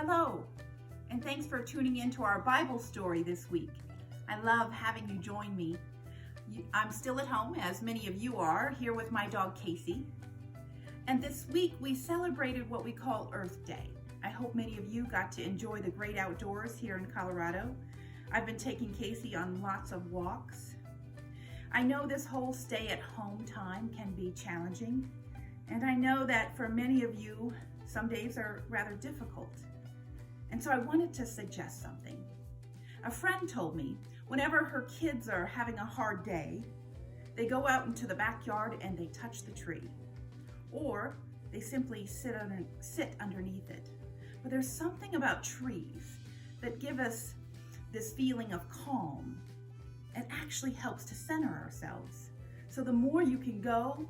Hello, and thanks for tuning in to our Bible story this week. I love having you join me. I'm still at home, as many of you are, here with my dog Casey. And this week we celebrated what we call Earth Day. I hope many of you got to enjoy the great outdoors here in Colorado. I've been taking Casey on lots of walks. I know this whole stay-at-home time can be challenging, and I know that for many of you, some days are rather difficult. And so I wanted to suggest something. A friend told me whenever her kids are having a hard day, they go out into the backyard and they touch the tree, or they simply sit underneath it. But there's something about trees that give us this feeling of calm. It actually helps to center ourselves. So the more you can go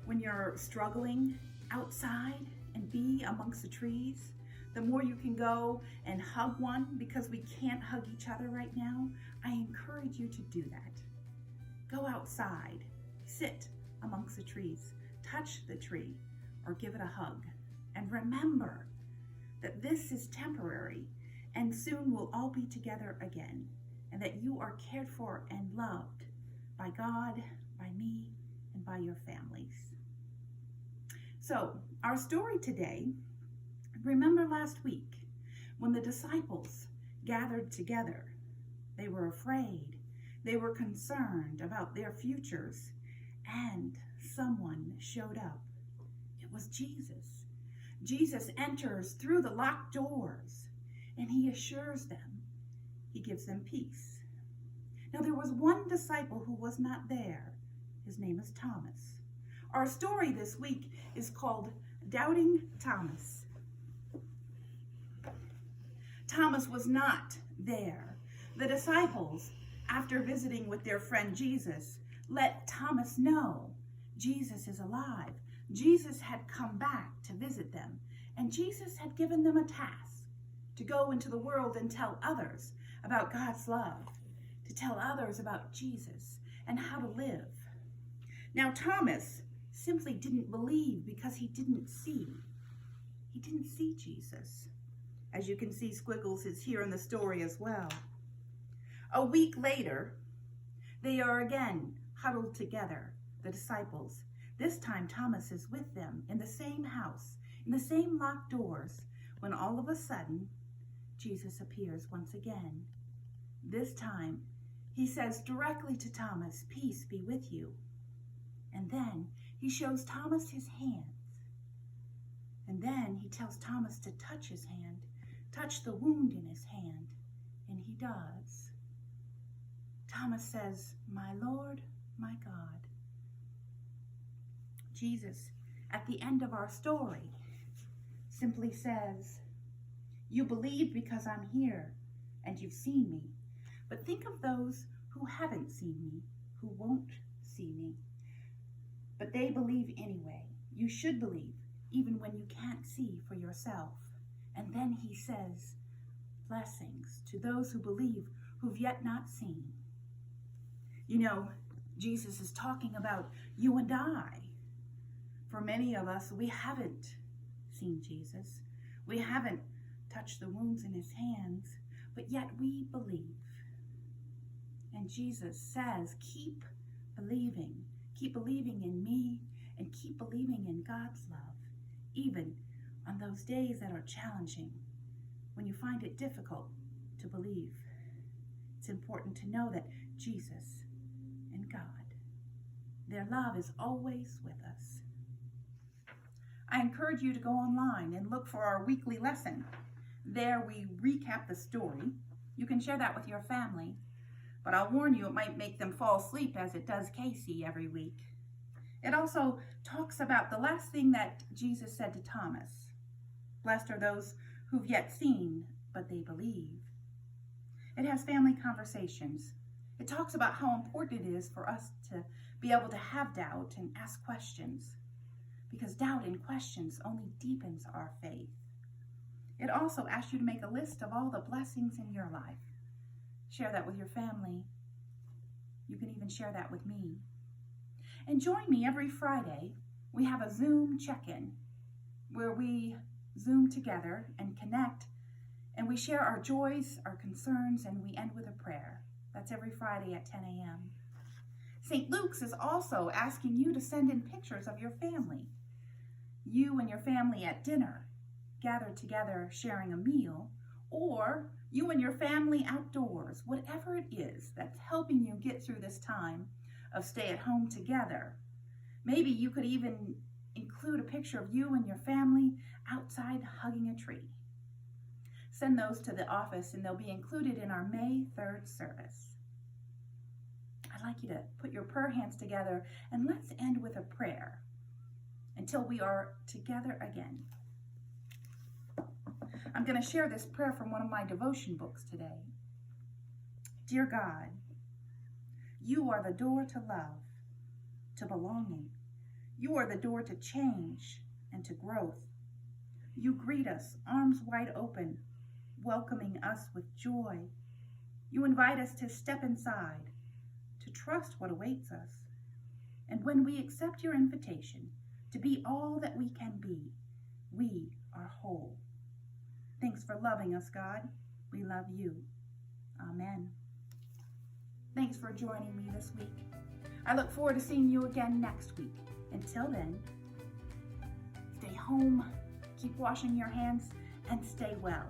when you're struggling outside and be amongst the trees, the more you can go and hug one, because we can't hug each other right now. I encourage you to do that. Go outside, sit amongst the trees, touch the tree, or give it a hug. And remember that this is temporary, and soon we'll all be together again, and that you are cared for and loved by God, by me, and by your families. So, our story today, remember last week when the disciples gathered together. They were afraid, they were concerned about their futures, and someone showed up. It was Jesus. Jesus enters through the locked doors, and he assures them, he gives them peace. Now there was one disciple who was not there. His name is Thomas. Our story this week is called Doubting Thomas. Thomas was not there. The disciples, after visiting with their friend Jesus, let Thomas know Jesus is alive. Jesus had come back to visit them, and Jesus had given them a task to go into the world and tell others about God's love, to tell others about Jesus and how to live. Now Thomas simply didn't believe because he didn't see. He didn't see Jesus. As you can see, Squiggles is here in the story as well. A week later, they are again huddled together, the disciples. This time Thomas is with them in the same house, in the same locked doors, when all of a sudden, Jesus appears once again. This time, he says directly to Thomas, "Peace be with you." And then he shows Thomas his hands. And then he tells Thomas to touch his hand, touch the wound in his hand, and he does. Thomas says, "My Lord, my God." Jesus, at the end of our story, simply says, "You believe because I'm here and you've seen me. But think of those who haven't seen me, who won't see me. But they believe anyway. You should believe, even when you can't see for yourself." And then he says, "Blessings to those who believe, who've yet not seen." You know, Jesus is talking about you and I. For many of us, we haven't seen Jesus. We haven't touched the wounds in his hands, but yet we believe. And Jesus says, keep believing in me, and keep believing in God's love, even on those days that are challenging, when you find it difficult to believe. It's important to know that Jesus and God, their love is always with us. I encourage you to go online and look for our weekly lesson. There we recap the story. You can share that with your family, but I'll warn you, it might make them fall asleep as it does Casey every week. It also talks about the last thing that Jesus said to Thomas. Blessed are those who've yet seen, but they believe. It has family conversations. It talks about how important it is for us to be able to have doubt and ask questions, because doubt and questions only deepens our faith. It also asks you to make a list of all the blessings in your life. Share that with your family. You can even share that with me. And join me every Friday. We have a Zoom check-in where we Zoom together and connect, and we share our joys, our concerns, and we end with a prayer. That's every Friday at 10 a.m. St. Luke's is also asking you to send in pictures of your family. You and your family at dinner, gathered together sharing a meal, or you and your family outdoors, whatever it is that's helping you get through this time of stay at home together. Maybe you could even include a picture of you and your family outside hugging a tree. Send those to the office and they'll be included in our May 3rd service. I'd like you to put your prayer hands together and let's end with a prayer until we are together again. I'm going to share this prayer from one of my devotion books today. Dear God, you are the door to love, to belonging. You are the door to change and to growth. You greet us, arms wide open, welcoming us with joy. You invite us to step inside, to trust what awaits us. And when we accept your invitation to be all that we can be, we are whole. Thanks for loving us, God. We love you. Amen. Thanks for joining me this week. I look forward to seeing you again next week. Until then, stay home, keep washing your hands, and stay well.